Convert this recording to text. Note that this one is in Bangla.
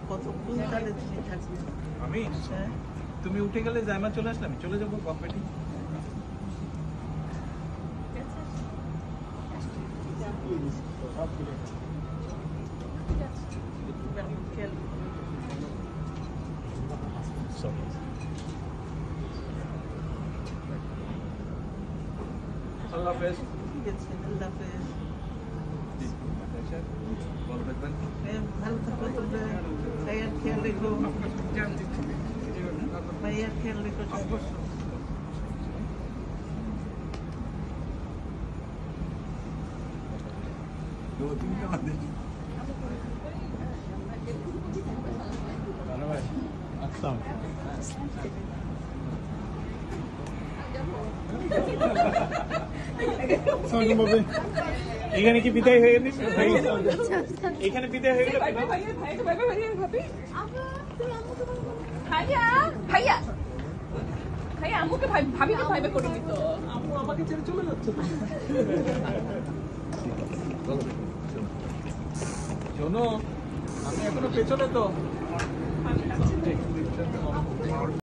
কতক্ষণ তাহলে তুমি থাকবে? আমি তুমি উঠে গেলে জায়মা চলে আসলে আমি চলে যাবো গভর্নমেন্টে। আল্লাহ হাফেজ। ঠিক আছে, আল্লাহ হাফেজ। ভালো থাকবেন। ভালো থাকো, তোমরা ভাইয়ার খেয়াল রেখো, ভাইয়ার খেয়াল রেখো অবশ্যই। এখানে কি বিদায় হয়ে গেছে? এখানে বিদায় হয়ে গেল। আম্মুকে ভাবিকে ভাইবে করে দিত। আম্মু আমাকে ছেড়ে চলে যাচ্ছে। শোনো, আমি এখনো পেছনে তো।